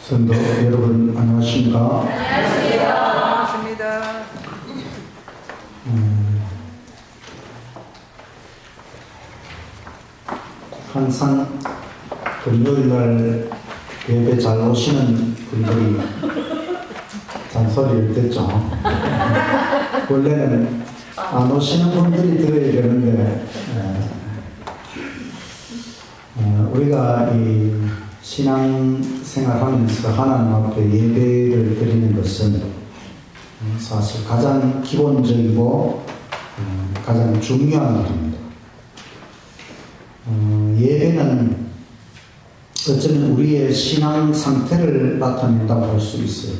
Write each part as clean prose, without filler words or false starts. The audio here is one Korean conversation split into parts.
성도 여러분 안녕하십니까? 반갑습니다. 항상 금요일날 예배 잘 오시는 분들이 잔소리를 듣죠. 원래는 안 오시는 분들이 들어야 되는데 우리가 이 신앙생활하면서 하나님 앞에 예배를 드리는 것은 사실 가장 기본적이고 가장 중요한 일입니다. 예배는 어쩌면 우리의 신앙 상태를 나타낸다고 할 수 있어요.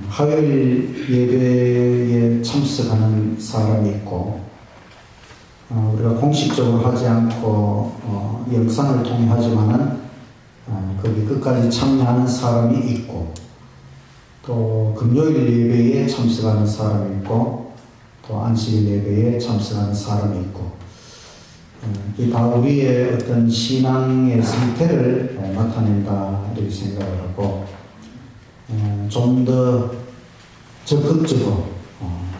화요일 예배에 참석하는 사람이 있고 우리가 공식적으로 하지 않고 영상을 통해 하지만은 거기 끝까지 참여하는 사람이 있고 또 금요일 예배에 참석하는 사람이 있고 또 안식일 예배에 참석하는 사람이 있고 이 다 우리의 어떤 신앙의 상태를 나타낸다 이렇게 생각을 하고 좀 더 적극적으로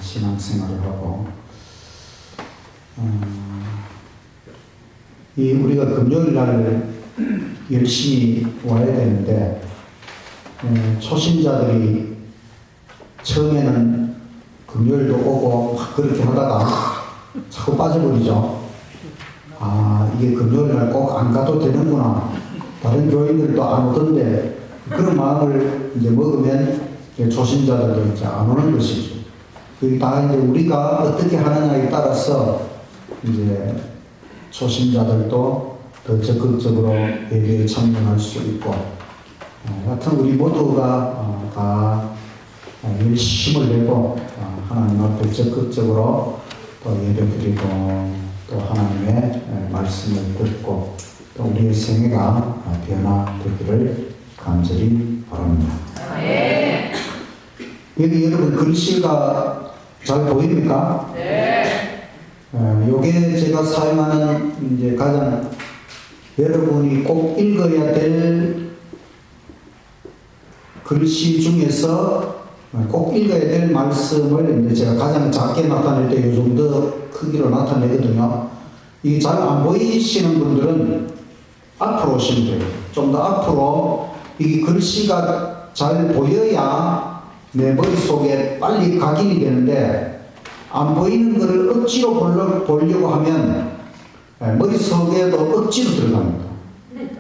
신앙생활을 하고 이 우리가 금요일 날 열심히 와야 되는데 초신자들이 처음에는 금요일도 오고 막 그렇게 하다가 자꾸 빠져버리죠. 이게 금요일 날 꼭 안 가도 되는구나. 다른 교인들도 안 오던데 그런 마음을 이제 먹으면 초신자들도 이제 안 오는 것이죠. 그게 다 이제 우리가 어떻게 하느냐에 따라서 이제 초신자들도 더 적극적으로 예배에 참여할 수 있고, 하여튼 우리 모두가 다 열심을 내고 하나님 앞에 적극적으로 또 예배드리고 또 하나님의 말씀을 듣고 또 우리의 생애가 변화되기를 간절히 바랍니다. 네. 여기 여러분 글씨가 잘 보입니까? 네. 요게 제가 사용하는 이제 가장 여러분이 꼭 읽어야 될 글씨 중에서 꼭 읽어야 될 말씀을 이제 제가 가장 작게 나타낼 때 이 정도 크기로 나타내거든요. 이게 잘 안 보이시는 분들은 앞으로 오시면 돼요. 좀 더 앞으로 이 글씨가 잘 보여야 내 머릿속에 빨리 각인이 되는데 안 보이는 것을 억지로 보려고 하면 머릿속에도 억지로 들어갑니다.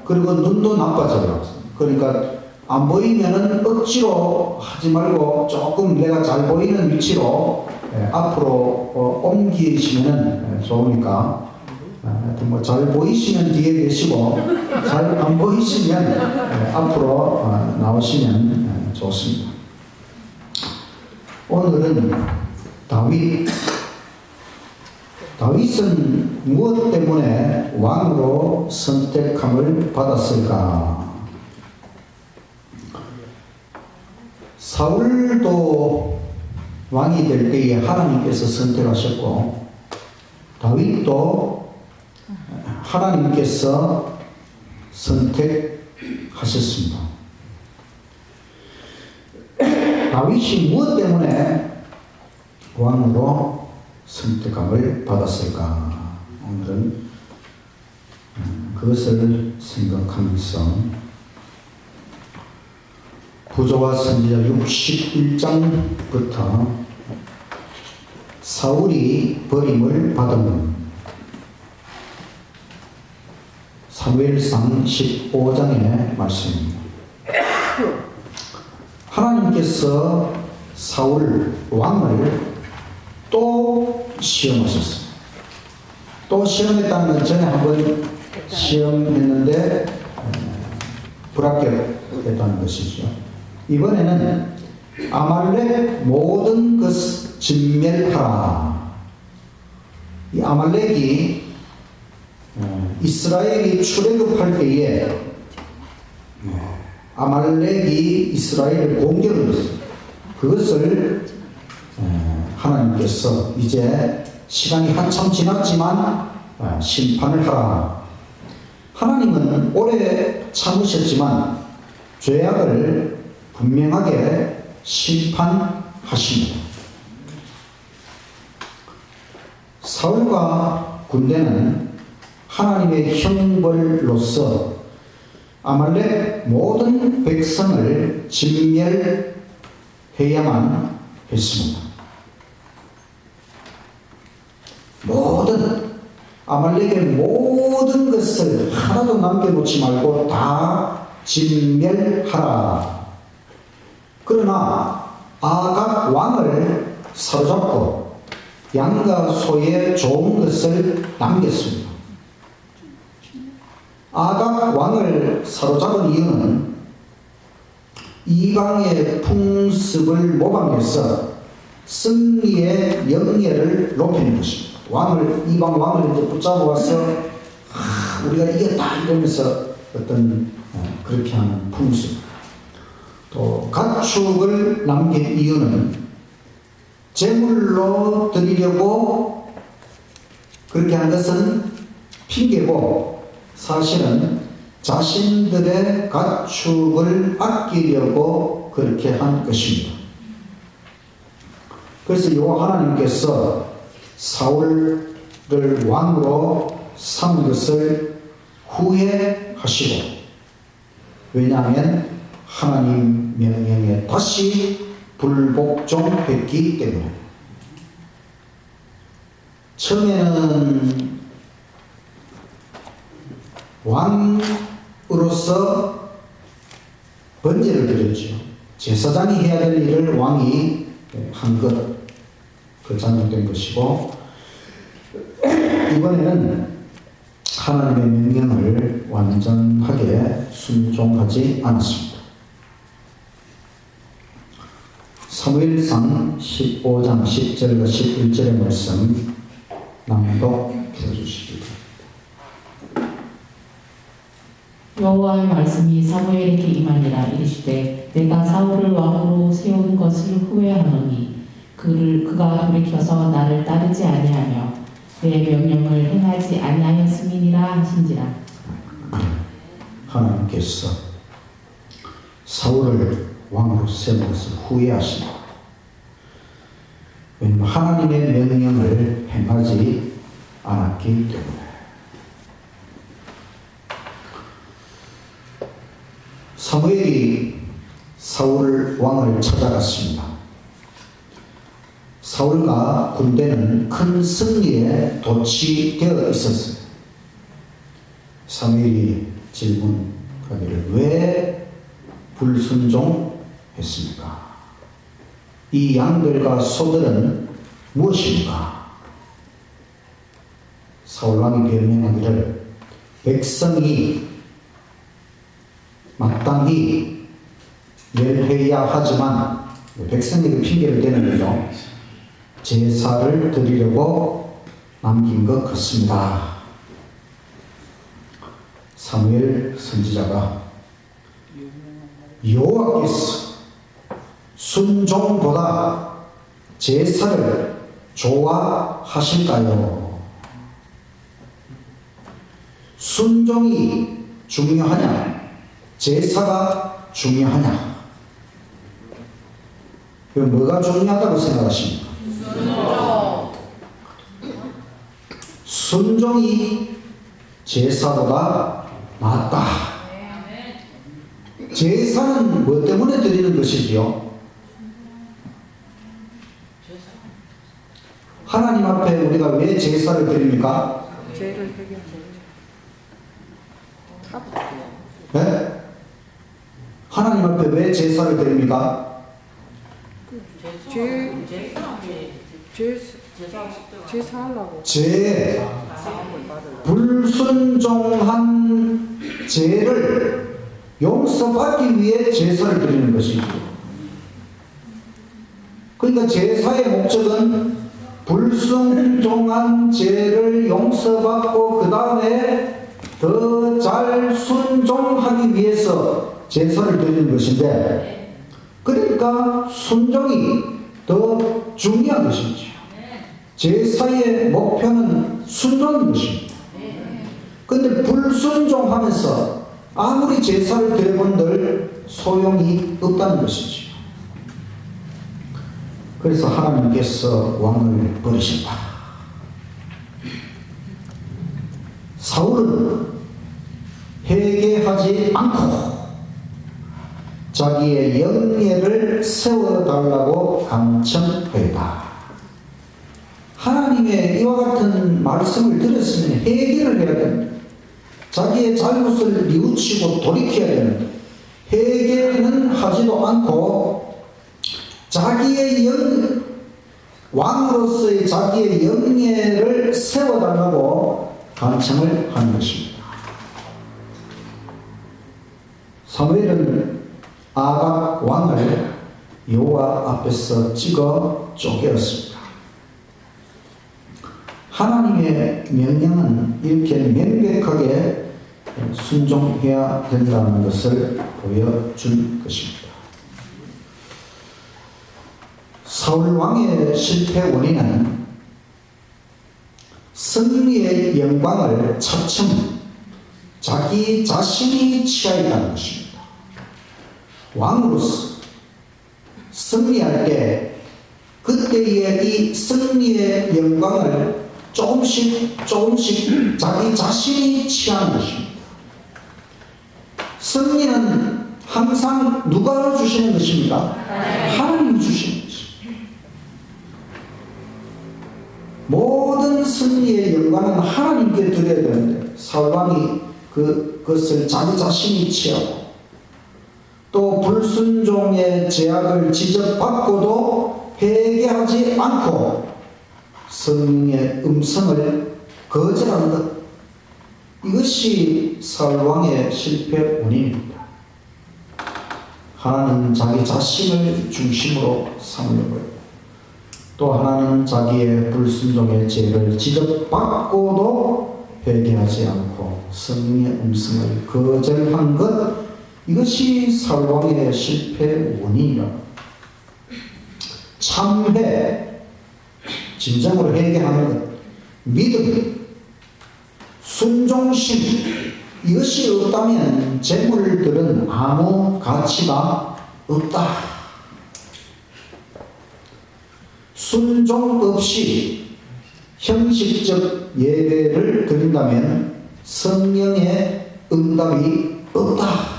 그리고 눈도 나빠져요. 그러니까 안 보이면은 억지로 하지 말고 조금 내가 잘 보이는 위치로 앞으로 옮기시면 좋으니까 하여튼 뭐 잘 보이시면 뒤에 계시고 잘 안 보이시면 앞으로 나오시면 좋습니다. 오늘은 다윗은 무엇 때문에 왕으로 선택함을 받았을까? 사울도 왕이 될 때에 하나님께서 선택하셨고 다윗도 하나님께서 선택하셨습니다. 다윗이 무엇 때문에 왕으로 선택함을 받았을까? 오늘은 그것을 생각하면서 구조와 선지자 61장부터 사울이 버림을 받은 사무엘상 15장의 말씀입니다. 하나님께서 사울 왕을 또 시험하셨어요. 또 시험했다는 건 전에 한번 시험했는데 불합격했다는 것이죠. 이번에는 아말렉 모든 것 진멸하라. 이 아말렉이 이스라엘이 출애굽할 때에 아말렉이 이스라엘을 공격을 했어요. 그것을 하나님께서 이제 시간이 한참 지났지만 심판을 하라. 하나님은 오래 참으셨지만 죄악을 분명하게 심판하십니다. 사울과 군대는 하나님의 형벌로서 아말렉 모든 백성을 진멸해야만 했습니다. 아말렉의 모든 것을 하나도 남겨놓지 말고 다 진멸하라. 그러나 아각 왕을 사로잡고 양과 소의 좋은 것을 남겼습니다. 아각 왕을 사로잡은 이유는 이방의 풍습을 모방해서 승리의 영예를 높이는 것입니다. 이방 왕을 이제 붙잡아와서 우리가 이겼다 이러면서 어떤 그렇게 하는 풍습. 또 가축을 남긴 이유는 제물로 드리려고 그렇게 한 것은 핑계고 사실은 자신들의 가축을 아끼려고 그렇게 한 것입니다. 그래서 여호와 하나님께서 사울을 왕으로 삼은 것을 후회하시고, 왜냐하면 하나님 명령에 다시 불복종했기 때문에. 처음에는 왕으로서 번제를 드렸죠. 제사장이 해야 될 일을 왕이 한 것, 그 잘못된 것이고, 이번에는 하나님의 명령을 완전하게 순종하지 않았습니다. 사무엘상 15장 10절과 11절의 말씀 낭독해 주시기 바랍니다. 여호와의 말씀이 사무엘에게 임하니라. 이르시되 내가 사울을 왕으로 세운 것을 후회하노니 그가 돌이켜서 나를 따르지 아니하며 내 명령을 행하지 아니하였음이니라 하신지라. 하나님께서 사울을 왕으로 세운 것을 후회하신다. 왜냐하면 하나님의 명령을 행하지 않았기 때문에. 사무엘이 사울 왕을 찾아갔습니다. 사울과 군대는 큰 승리에 도취되어 있었어요. 사무엘이 질문하기를 왜 불순종했습니까? 이 양들과 소들은 무엇입니까? 사울왕이 변명하기를 백성이 마땅히 멸해야 하지만, 백성이 그 핑계를 대는 거죠. 제사를 드리려고 남긴 것 같습니다. 사무엘 선지자가 여호와께서 순종보다 제사를 좋아하실까요? 순종이 중요하냐? 제사가 중요하냐? 그럼 뭐가 중요하다고 생각하십니까? 순종이 제사보다 낫다. 제사는 뭐 때문에 드리는 것이지요? 하나님 앞에 우리가 왜 제사를 드립니까? 죄를 해결하는 네? 하나님 앞에 왜 제사를 드립니까? 제사하려고. 불순종한 죄를 용서받기 위해 제사를 드리는 것이죠. 그러니까 제사의 목적은 불순종한 죄를 용서받고 그 다음에 더 잘 순종하기 위해서 제사를 드리는 것인데, 그러니까 순종이 더 중요한 것이죠. 제사의 목표는 순종인 것입니다. 그런데 불순종하면서 아무리 제사를 드려본들 소용이 없다는 것이죠. 그래서 하나님께서 왕을 버리신다. 사울은 회개하지 않고 자기의 영예를 세워달라고 간청하였다. 하나님의 이와 같은 말씀을 들었으면 회개를 해야 됩니다. 자기의 잘못을 뉘우치고 돌이켜야 됩니다. 회개는 하지도 않고 자기의 왕으로서의 자기의 영예를 세워달라고 간청을 하는 것입니다. 사무엘은 아각 왕을 여호와 앞에서 찍어 쫓겼습니다. 하나님의 명령은 이렇게 명백하게 순종해야 된다는 것을 보여준 것입니다. 사울 왕의 실패 원인은 승리의 영광을 차츰 자기 자신이 취하였다는 것입니다. 왕으로서 승리할 때 그때의 이 승리의 영광을 조금씩 자기 자신이 취하는 것입니다. 승리는 항상 누가 주시는 것입니까? 하나님이 주시는 것입니다. 모든 승리의 영광은 하나님께 드려야 되는데 사울왕이 그것을 자기 자신이 취하고 또 불순종의 제약을 지적받고도 회개하지 않고 성령의 음성을 거절하는 것, 이것이 사울왕의 실패 원인입니다. 하나는 자기 자신을 중심으로 삼으려고 했고 또 하나는 자기의 불순종의 죄를 지적받고도 회개하지 않고 성령의 음성을 거절한 것, 이것이 사울왕의 실패 원인이라. 참회, 진정으로 회개하는 것, 믿음, 순종심, 이것이 없다면 재물들은 아무 가치가 없다. 순종 없이 형식적 예배를 드린다면 성령의 응답이 없다.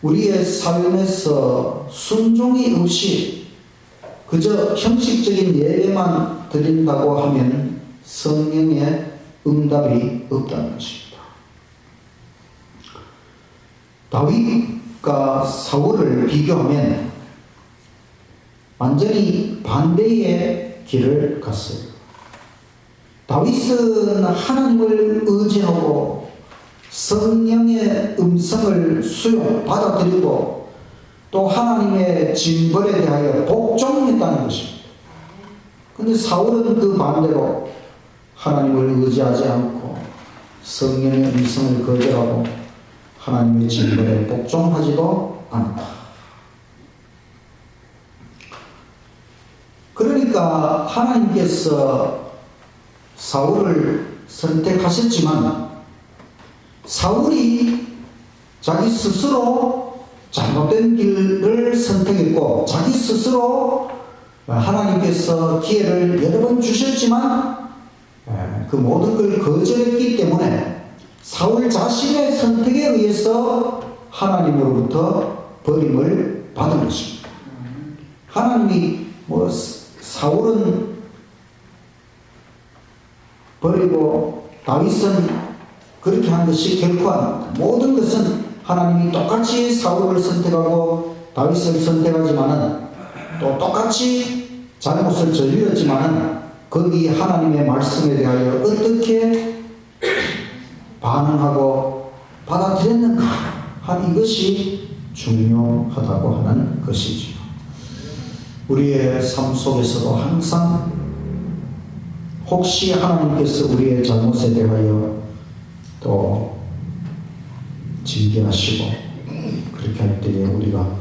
우리의 삶에서 순종이 없이 그저 형식적인 예배만 드린다고 하면 성령의 응답이 없다는 것입니다. 다윗과 사울을 비교하면 완전히 반대의 길을 갔어요. 다윗은 하나님을 의지하고 성령의 음성을 받아들이고 또 하나님의 징벌에 대하여 복종했다는 것입니다. 그런데 사울은 그 반대로 하나님을 의지하지 않고 성령의 음성을 거절하고 하나님의 징벌에 복종하지도 않았다. 그러니까 하나님께서 사울을 선택하셨지만 사울이 자기 스스로 잘못된 길을 선택했고 자기 스스로 하나님께서 기회를 여러 번 주셨지만 그 모든 걸 거절했기 때문에 사울 자신의 선택에 의해서 하나님으로부터 버림을 받은 것입니다. 하나님이 사울은 버리고 다윗은 그렇게 한 것이 결코 아닙니다. 모든 것은 하나님이 똑같이 사울을 선택하고 다윗을 선택하지만은 또 똑같이 잘못을 저질렀지만은 거기 하나님의 말씀에 대하여 어떻게 반응하고 받아들였는가 한 이것이 중요하다고 하는 것이지요. 우리의 삶 속에서도 항상 혹시 하나님께서 우리의 잘못에 대하여 또 징계하시고 그렇게 할 때에 우리가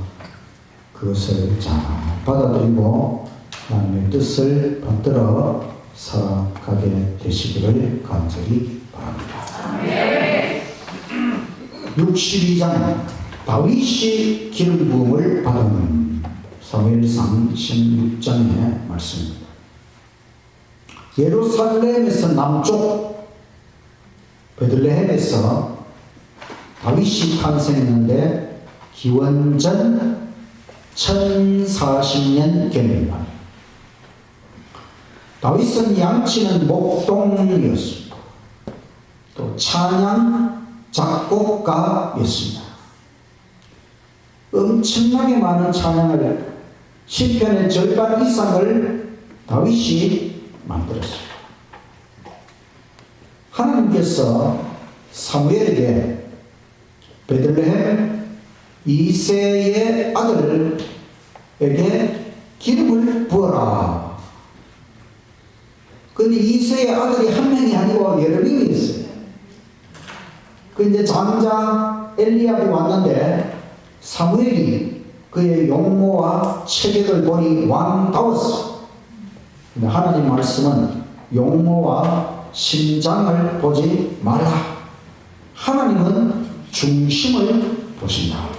그것을 잘 받아들이고 하나님의 뜻을 받들어 살아가게 되시기를 간절히 바랍니다. 62장 다윗이 기름 부음을 받은 사무엘상 16장의 말씀입니다. 예루살렘에서 남쪽 베들레헴에서 다윗이 탄생했는데 기원전 1040년경입니다. 다윗은 양치는 목동이었습니다. 또 찬양 작곡가였습니다. 엄청나게 많은 찬양을 시편의 절반 이상을 다윗이 만들었습니다. 하나님께서 사무엘에게 베들레헴 이새의 아들에게 기름을 부어라. 근데 이새의 아들이 한 명이 아니고 여러 명이 있어요. 그 이제 장자 엘리압이 왔는데 사무엘이 그의 용모와 체격을 보니 왕다웠어. 근데 하나님 말씀은 용모와 심장을 보지 말라. 하나님은 중심을 보신다.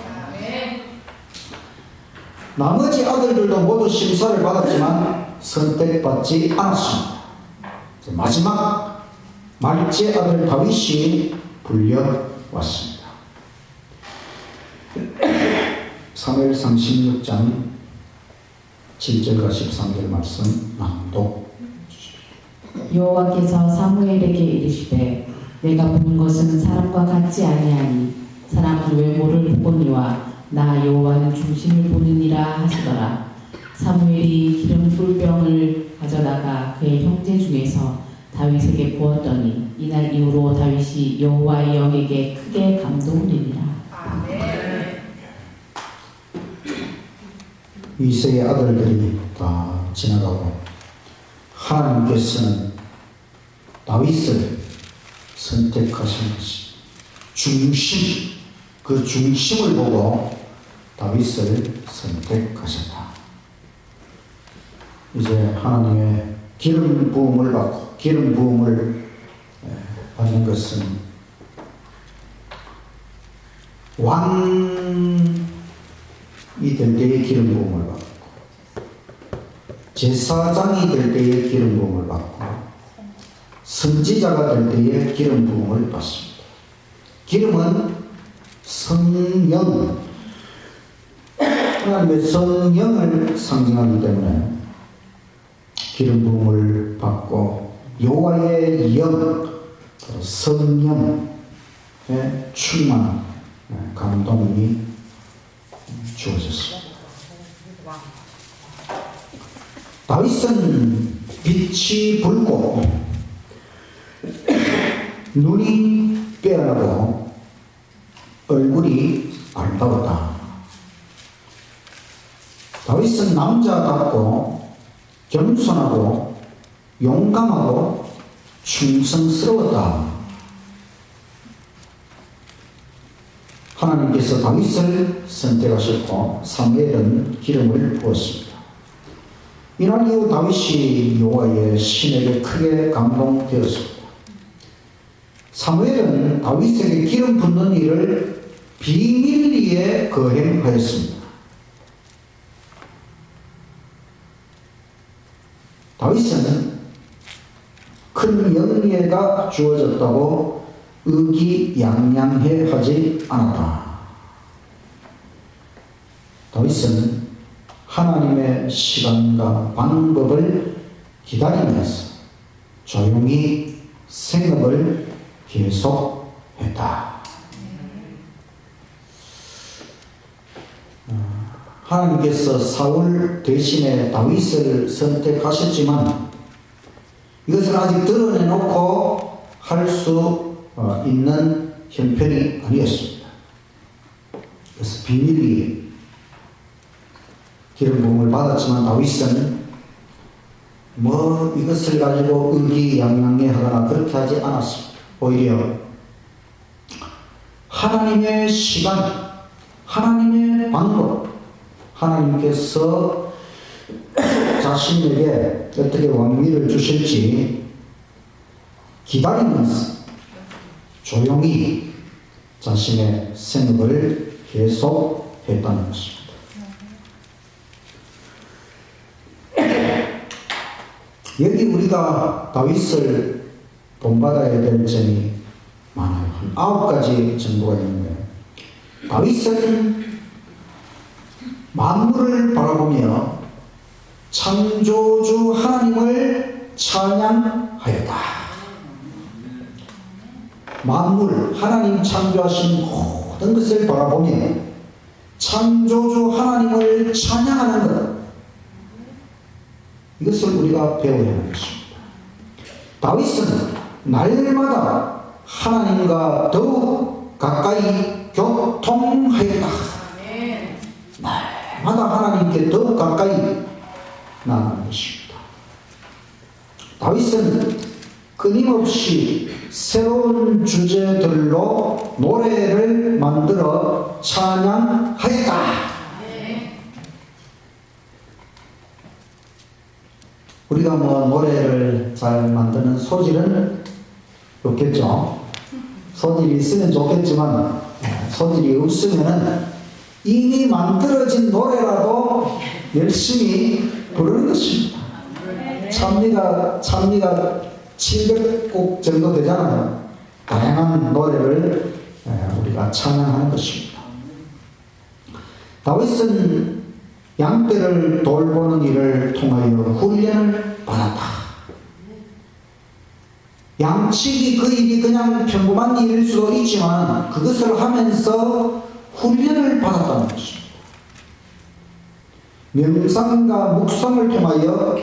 나머지 아들들도 모두 심사를 받았지만 선택받지 않았습니다. 마지막 말째 아들 다윗이 불려왔습니다. 사무엘상 16장 7절과 13절 말씀 낭독. 여호와께서 사무엘에게 이르시되 내가 보는 것은 사람과 같지 아니하니 사람은 외모를 보거니와 나 여호와는 중심을 보느니라 하시더라. 사무엘이 기름 불병을 가져다가 그의 형제 중에서 다윗에게 부었더니 이날 이후로 다윗이 여호와의 영에게 크게 감동되니라. 이새의 아들들이 다 지나가고 하나님께서는 다윗을 선택하신 것이 중심, 그 중심을 보고 다윗을 선택하셨다. 이제 하나님의 기름 부음을 받고 기름 부음을 받는 것은 왕이 될 때의 기름 부음을 받고 제사장이 될 때의 기름 부음을 받고 선지자가 될 때의 기름 부음을 받습니다. 기름은 성령, 하나님의 성령을 상징하기 때문에 기름 부음을 받고 여호와의 영, 성령의 충만 감동이 주어졌습니다. 다윗은 빛이 붉고 눈이 빼어나고 얼굴이 아름다웠다. 다윗은 남자답고 겸손하고 용감하고 충성스러웠다. 하나님께서 다윗을 선택하셨고 사무엘은 기름을 부었습니다. 이날 이후 다윗이 여호와의 신에게 크게 감동되었습니다. 사무엘은 다윗에게 기름 붓는 일을 비밀리에 거행하였습니다. 다윗은 큰 영예가 주어졌다고 의기양양해 하지 않았다. 다윗은 하나님의 시간과 방법을 기다리면서 조용히 생업을 계속했다. 하나님께서 사울 대신에 다윗을 선택하셨지만 이것을 아직 드러내놓고 할 수 있는 형편이 아니었습니다. 그래서 비밀리에 기름 부음을 받았지만 다윗은 이것을 가지고 의기양양해 하거나 그렇게 하지 않았습니다. 오히려 하나님의 시간, 하나님의 방법, 하나님께서 자신에게 어떻게 왕위를 주실지 기다리면서 조용히 자신의 생업을 계속 했다는 것입니다. 여기 우리가 다윗을 본받아야 될 점이 많아요. 한 9가지 정도가 있는데, 다윗은 만물을 바라보며 창조주 하나님을 찬양하였다. 만물, 하나님 창조하신 모든 것을 바라보며 창조주 하나님을 찬양하는 것, 이것을 우리가 배워야 하는 것입니다. 다윗은 날마다 하나님과 더욱 가까이 교통하였다. 날마다 하나님께 더욱 가까이 나아가는 것입니다. 다윗은 끊임없이 새로운 주제들로 노래를 만들어 찬양하였다. 우리가 뭐 노래를 잘 만드는 소질은 없겠죠. 소질이 있으면 좋겠지만 소질이 없으면은 이미 만들어진 노래라도 열심히 부르는 것입니다. 찬미가 700곡 정도 되잖아요. 다양한 노래를 우리가 찬양하는 것입니다. 다윗은 양떼를 돌보는 일을 통하여 훈련을 받았다. 양치기 그 일이 그냥 평범한 일일 수도 있지만 그것을 하면서 훈련을 받았다는 것입니다. 명상과 묵상을 통하여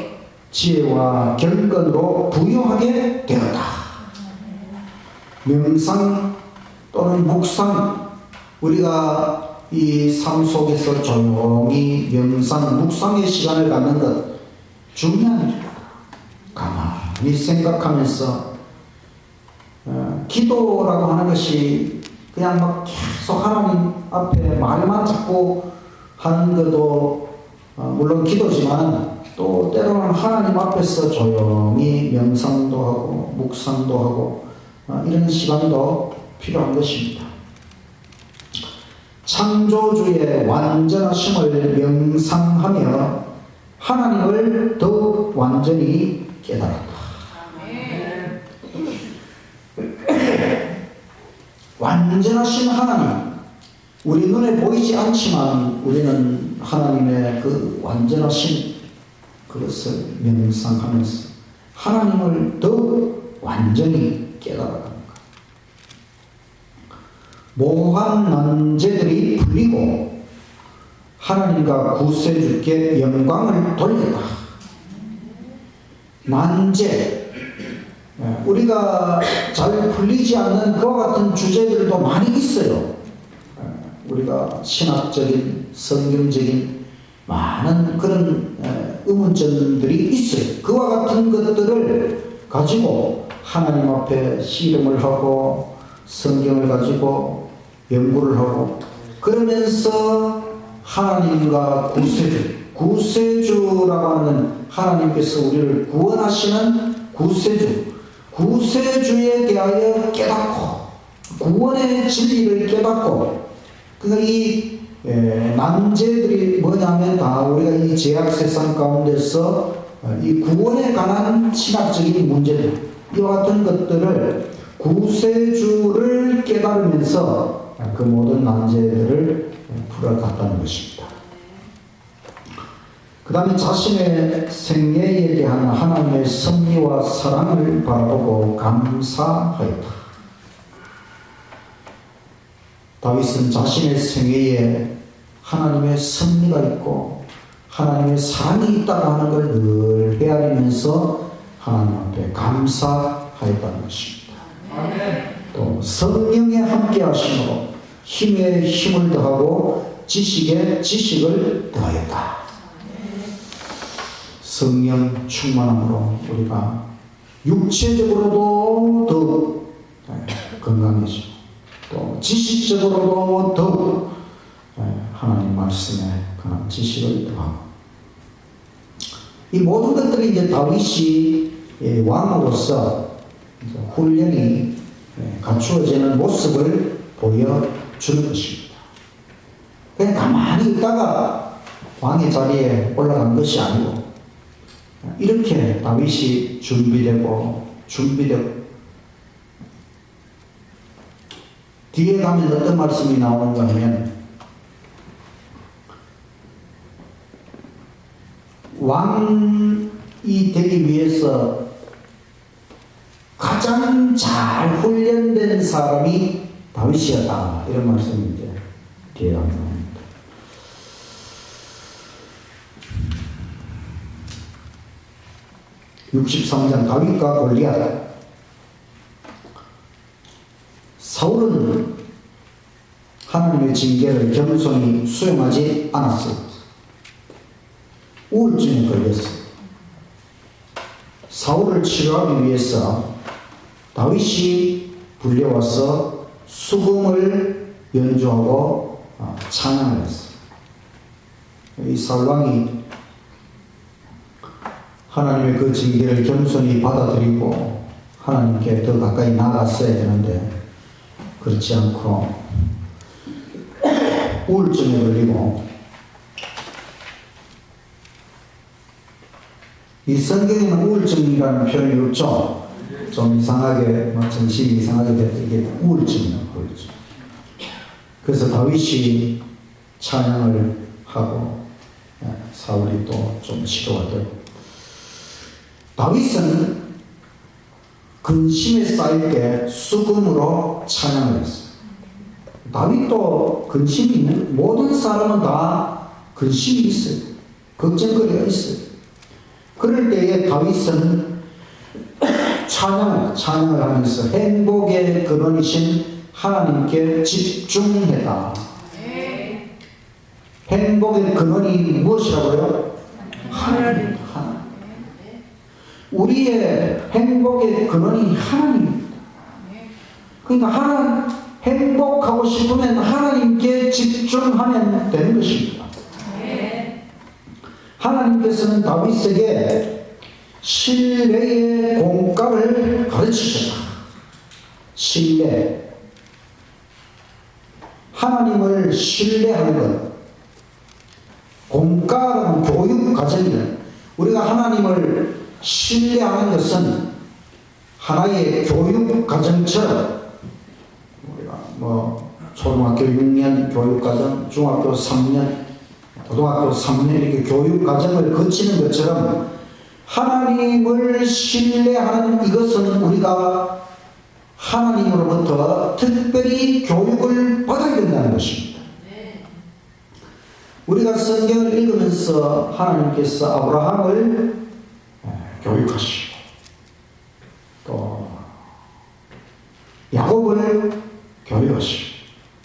지혜와 경건으로 부유하게 되었다. 명상 또는 묵상, 우리가 이 삶 속에서 조용히 명상, 묵상의 시간을 갖는 것 중요한 일입니다. 가만히 생각하면서 기도라고 하는 것이 그냥 막 계속 하나님 앞에 말만 자꾸 하는 것도 물론 기도지만 또 때로는 하나님 앞에서 조용히 명상도 하고 묵상도 하고 이런 시간도 필요한 것입니다. 창조주의 완전하심을 명상하며 하나님을 더욱 완전히 깨달았다. 완전하신 하나님, 우리 눈에 보이지 않지만 우리는 하나님의 그 완전하신 그것을 명상하면서 하나님을 더욱 완전히 깨달아가는 것. 모호한 난제들이 풀리고 하나님과 구세주께 영광을 돌렸다. 난제, 우리가 잘 풀리지 않는 그와 같은 주제들도 많이 있어요. 우리가 신학적인, 성경적인 많은 그런 의문점들이 있어요. 그와 같은 것들을 가지고 하나님 앞에 씨름을 하고 성경을 가지고 연구를 하고 그러면서 하나님과 구세주라고 하는 하나님께서 우리를 구원하시는 구세주에 대하여 깨닫고 구원의 진리를 깨닫고 그러니까 이 난제들이 뭐냐면 다 우리가 이 죄악 세상 가운데서 이 구원에 관한 신학적인 문제들 이와 같은 것들을 구세주를 깨달으면서 그 모든 난제들을 풀어갔다는 것입니다. 그 다음에 자신의 생애에 대한 하나님의 섭리와 사랑을 바라보고 감사하였다. 다윗은 자신의 생애에 하나님의 섭리가 있고 하나님의 사랑이 있다고 하는 걸 늘 헤아리면서 하나님 앞에 감사하였다는 것입니다. 또 성령에 함께 하심으로 힘에 힘을 더하고 지식에 지식을 더하였다. 성령 충만함으로 우리가 육체적으로도 더욱 건강해지고 또 지식적으로도 더욱 하나님 말씀에 관한 지식을 더하고 이 모든 것들이 이제 다윗이 왕으로서 훈련이 갖추어지는 모습을 보여주는 것입니다. 그냥 가만히 있다가 왕의 자리에 올라간 것이 아니고 이렇게 다윗이 준비되고 뒤에 가면 어떤 말씀이 나오는가 하면 왕이 되기 위해서 가장 잘 훈련된 사람이 다윗이었다. 이런 말씀이 이제 뒤에 나옵니다. 63장 다윗과 골리앗. 사울은 하나님의 징계를 겸손히 수용하지 않았습니다. 우울증에 걸렸습니다. 사울을 치료하기 위해서 다윗이 불려와서 수금을 연주하고 찬양을 했습니다. 이 사울왕이 하나님의 그 징계를 겸손히 받아들이고 하나님께 더 가까이 나아갔어야 되는데 그렇지 않고 우울증에 걸리고 이 성경에는 우울증이라는 표현이 없죠. 좀 이상하게 정신이 이상하게 돼서 이게 우울증이에요. 우울증. 그래서 다윗이 찬양을 하고 사울이 또 좀 치료가 되고 다윗은 근심에 쌓일 때 수금으로 찬양을 했어요. 다윗도 근심이 있는 모든 사람은 다 근심이 있어요. 걱정거리가 있어요. 그럴 때에 다윗은 찬양을 하면서 행복의 근원이신 하나님께 집중했다. 행복의 근원이 무엇이라고요? 하나님. 우리의 행복의 근원이 하나님입니다. 그러니까 행복하고 싶으면 하나님께 집중하면 되는 것입니다. 하나님께서는 다윗에게 신뢰의 공과를 가르치셨다. 신뢰. 하나님을 신뢰하는 것. 공과는 교육 과정이다. 우리가 하나님을 신뢰하는 것은 하나의 교육 과정처럼 우리가 초등학교 6년 교육 과정, 중학교 3년, 고등학교 3년 이렇게 교육 과정을 거치는 것처럼 하나님을 신뢰하는 이것은 우리가 하나님으로부터 특별히 교육을 받아야 된다는 것입니다. 우리가 성경을 읽으면서 하나님께서 아브라함을 교육하시고 또 야곱을 교육하시고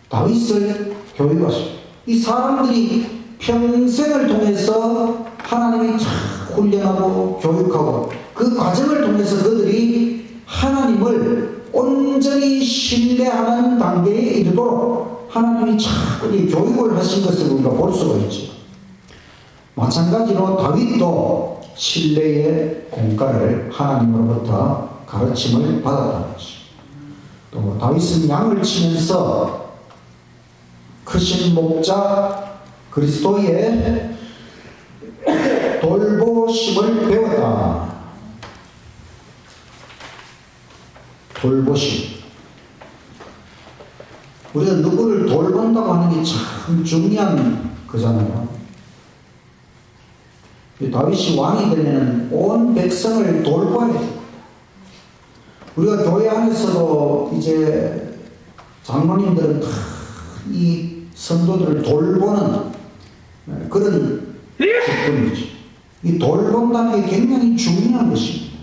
다윗을 교육하시고 이 사람들이 평생을 통해서 하나님이 잘 훈련하고 교육하고 그 과정을 통해서 그들이 하나님을 온전히 신뢰하는 단계에 이르도록 하나님이 자꾸 교육을 하신 것을 우리가 볼 수가 있죠. 마찬가지로 다윗도 신뢰의 공과를 하나님으로부터 가르침을 받았다는 것입니다. 또 다윗은 양을 치면서 크신 목자 그리스도의 돌보심을 배웠다. 돌보심. 우리가 누구를 돌본다고 하는 게 참 중요한 거잖아요. 다윗이 왕이 되면 온 백성을 돌봐야 돼요. 우리가 교회 안에서도 이제 장로님들은 다 이 성도들을 돌보는 그런 직분이죠. 이 돌본다는 게 굉장히 중요한 것입니다.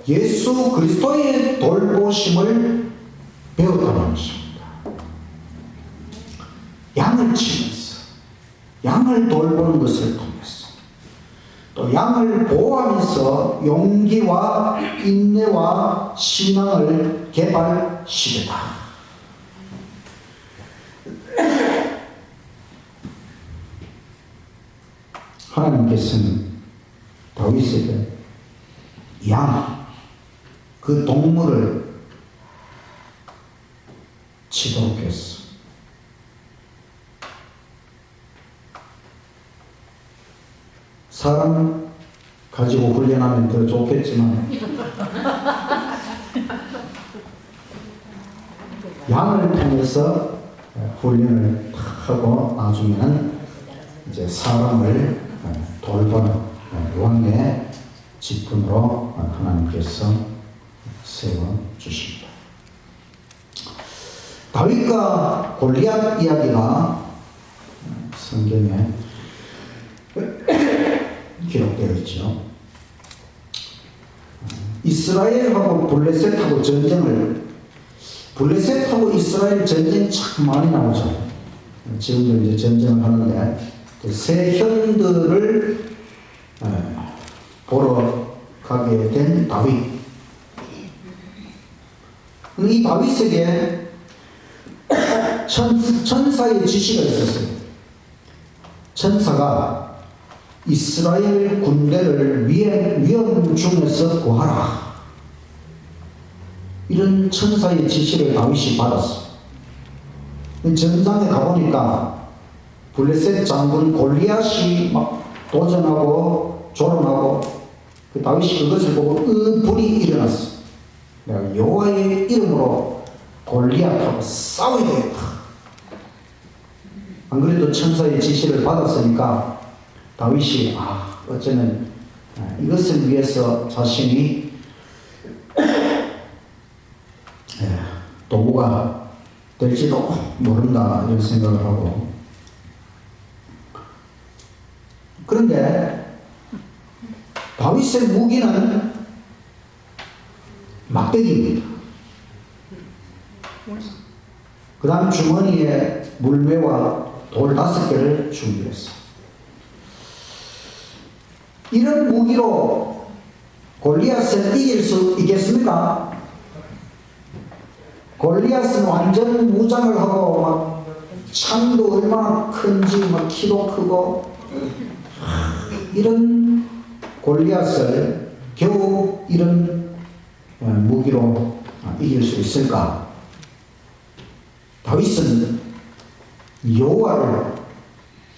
예수 그리스도의 돌보심을 배웠다는 것입니다. 양을 치면서 양을 돌보는 것을 통해서 또 양을 보호하면서 용기와 인내와 신앙을 개발시켰다. 하나님께서는 다윗에게 양, 그 동물을 치도록 했어. 사람 가지고 훈련하면 더 좋겠지만 양을 통해서 훈련을 하고 나중에는 이제 사람을 돌보는 왕의 직분으로 하나님께서 세워주십니다. 다윗과 골리앗 이야기가 성경에 기록되어 있죠. 이스라엘하고 블레셋하고 블레셋하고 이스라엘 전쟁이 참 많이 나오죠. 지금도 이제 전쟁을 하는데 그 새 형들을 보러 가게 된 다윗. 이 다윗에게 천사의 지시가 있었어요. 천사가 이스라엘 군대를 위험 중에서 구하라. 이런 천사의 지시를 다윗이 받았어. 전장에 가보니까 블레셋 장군 골리앗이 막 도전하고 조롱하고 그 다윗이 그것을 보고 불이 일어났어. 내가 여호와의 이름으로 골리앗하고 싸워야 되겠다. 안 그래도 천사의 지시를 받았으니까 다윗이 어쩌면 이것을 위해서 자신이 도구가 될지도 모른다 이런 생각을 하고, 그런데 다윗의 무기는 막대기입니다. 그 다음 주머니에 물매와 돌 5개를 준비했어. 이런 무기로 골리앗을 이길 수 있겠습니까? 골리앗은 완전 무장을 하고 막 창도 얼마나 큰지 막 키도 크고, 이런 골리앗을 겨우 이런 무기로 이길 수 있을까? 다윗은 여호와를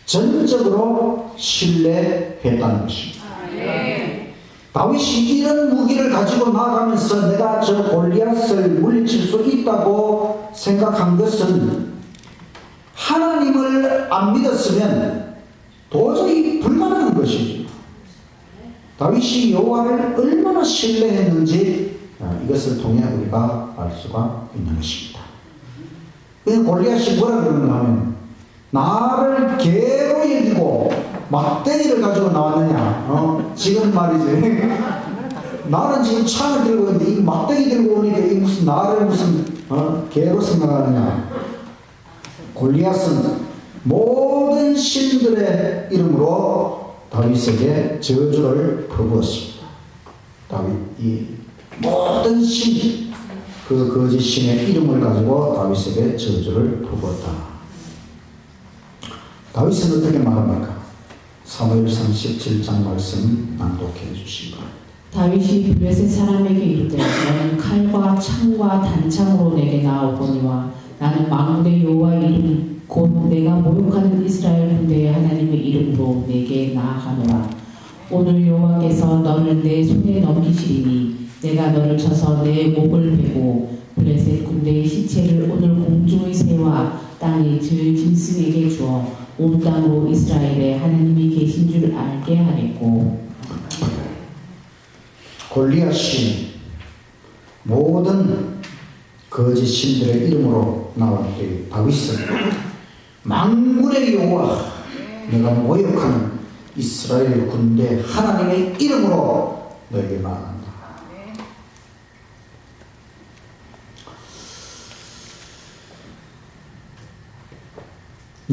전적으로 신뢰했다는 것입니다. 다윗이 이런 무기를 가지고 나아가면서 내가 저 골리앗을 물리칠 수 있다고 생각한 것은 하나님을 안 믿었으면 도저히 불가능한 것이죠. 다윗이 여호와를 얼마나 신뢰했는지 이것을 통해 우리가 알 수가 있는 것입니다. 그냥 골리앗이 뭐라 그러는가 하면, 나를 개로 여기고 막대기를 가지고 나왔느냐? 지금 말이지. 나는 지금 창을 들고 있는데 이 막대기 들고 오니까 이 무슨 나를 무슨 개로 생각하느냐? 골리앗은 모든 신들의 이름으로 다윗에게 저주를 퍼부었습니다. 다윗이 모든 신, 그 거짓 신의 이름을 가지고 다윗에게 저주를 퍼부었다. 다윗은 어떻게 말합니까? 사무엘상 17장 말씀 낭독해 주시기 바랍니다. 다윗이 블레셋 사람에게 이르되 너는 칼과 창과 단창으로 내게 나아오거니와 나는 만군의 여호와의 이름 곧 내가 모욕하는 이스라엘 군대의 하나님의 이름으로 내게 나아가노라. 오늘 여호와께서 너를 내 손에 넘기시리니 내가 너를 쳐서 내 목을 베고 블레셋 군대의 시체를 오늘 공중의 새와 땅의 들 짐승에게 주어 온 땅으로 이스라엘에 하나님이 계신 줄 알게 하겠고. 골리앗이 모든 거짓 신들의 이름으로 나올 때 다윗은 만군의 여호와, 내가 모욕하는 이스라엘 군대 하나님의 이름으로 너에게 말한다.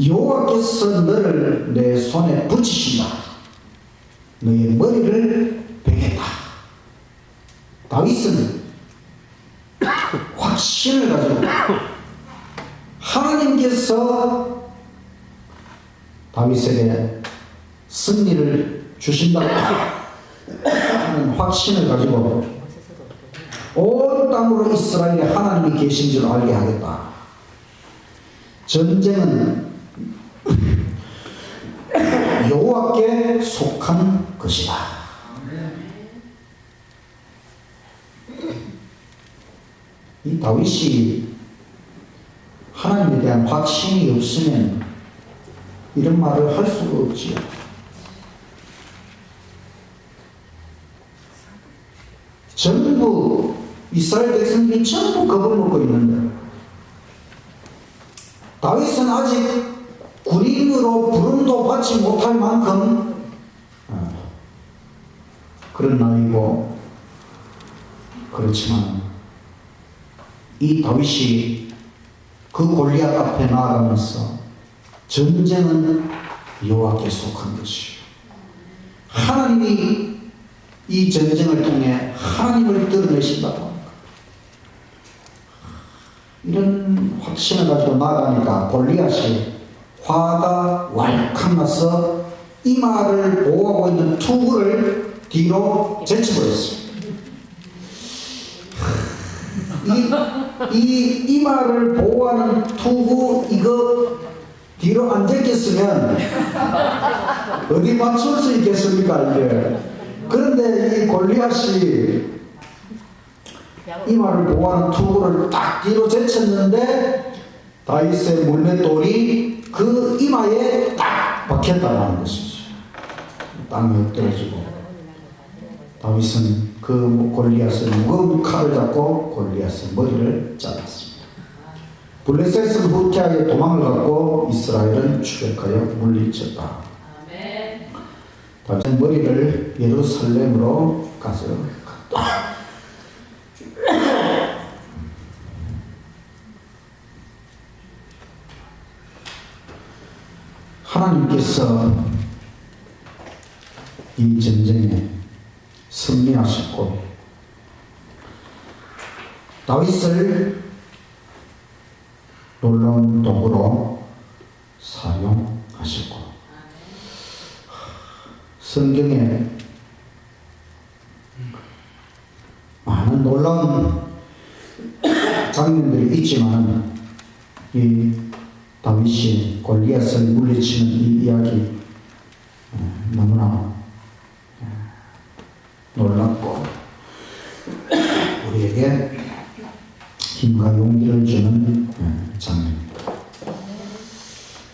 여호와께서 너를 내 손에 붙이신다. 너의 머리를 베겠다. 다윗은 확신을 가지고 하나님께서 다윗에게 승리를 주신다고 하는 확신을 가지고 온 땅으로 이스라엘에 하나님이 계신 줄 알게 하겠다. 전쟁은 여호와께 속한 것이다. 이 다윗이 하나님에 대한 확신이 없으면 이런 말을 할 수가 없지요. 전부 이스라엘 백성들이 전부 겁을 먹고 있는데 다윗은 아직 군인으로 부름도 받지 못할 만큼 그런 나이고, 그렇지만 이 다윗이 그 골리앗 앞에 나아가면서 전쟁은 여호와께 속한 것이요, 하나님이 이 전쟁을 통해 하나님을 드러내신다고 합니다. 이런 확신을 가지고 나아가니까 골리앗이 화가 왈칵 나서 이마를 보호하고 있는 투구를 뒤로 제쳐버렸어요. 이 이마를 보호하는 투구 이거 뒤로 안 제꼈으면 어디 맞출 수 있겠습니까 이게. 그런데 이 골리앗이 이마를 보호하는 투구를 딱 뒤로 제쳤는데 다윗의 물맷돌이 그 이마에 딱 박혔다는 것이죠. 땅에 엎드러지고 다윗은 그 골리앗의 무거운 칼을 잡고 골리앗의 머리를 잘랐습니다. 블레셋은 후퇴하여 도망을 갔고 이스라엘은 추격하여 물리쳤다. 다윗은 머리를 예루살렘으로 가져갔다. 하나님께서 이 전쟁에 승리하셨고 다윗을 놀라운 도구로 사용하셨고 성경에 많은 놀라운 장면들이 있지만 이 다윗이 골리앗을 물리치는 이 이야기 너무나 놀랍고 우리에게 힘과 용기를 주는 장면입니다.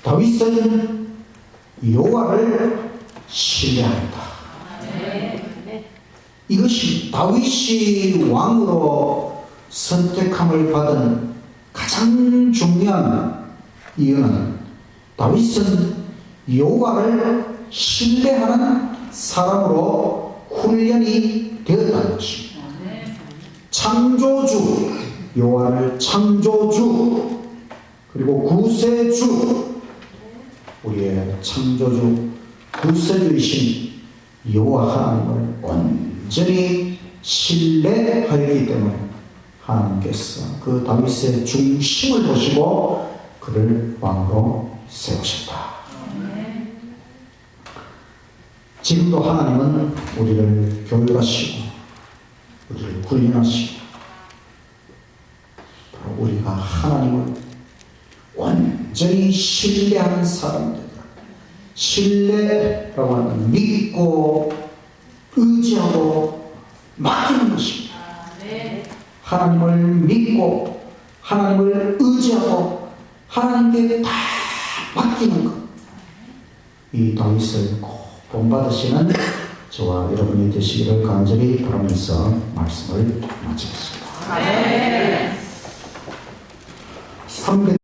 다윗은 여호와를 신뢰한다. 이것이 다윗이 왕으로 선택함을 받은 가장 중요한 이유는 다윗은 여호와를 신뢰하는 사람으로 훈련이 되었다는 것입니다. 창조주 여호와를 창조주 그리고 구세주 우리의 창조주 구세주이신 여호와 하나님을 온전히 신뢰하였기 때문에 하나님께서 그 다윗의 중심을 보시고 그를 왕으로 세우셨다. 지금도 하나님은 우리를 교육하시고 우리를 훈련하시고 바로 우리가 하나님을 완전히 신뢰하는 사람들, 신뢰라고 하는 믿고 의지하고 맡기는 것입니다. 하나님을 믿고 하나님을 의지하고 하나님께 다 맡기는 것, 이 다윗을 꼭 본받으시는 저와 여러분이 되시기를 간절히 바라면서 말씀을 마치겠습니다. 300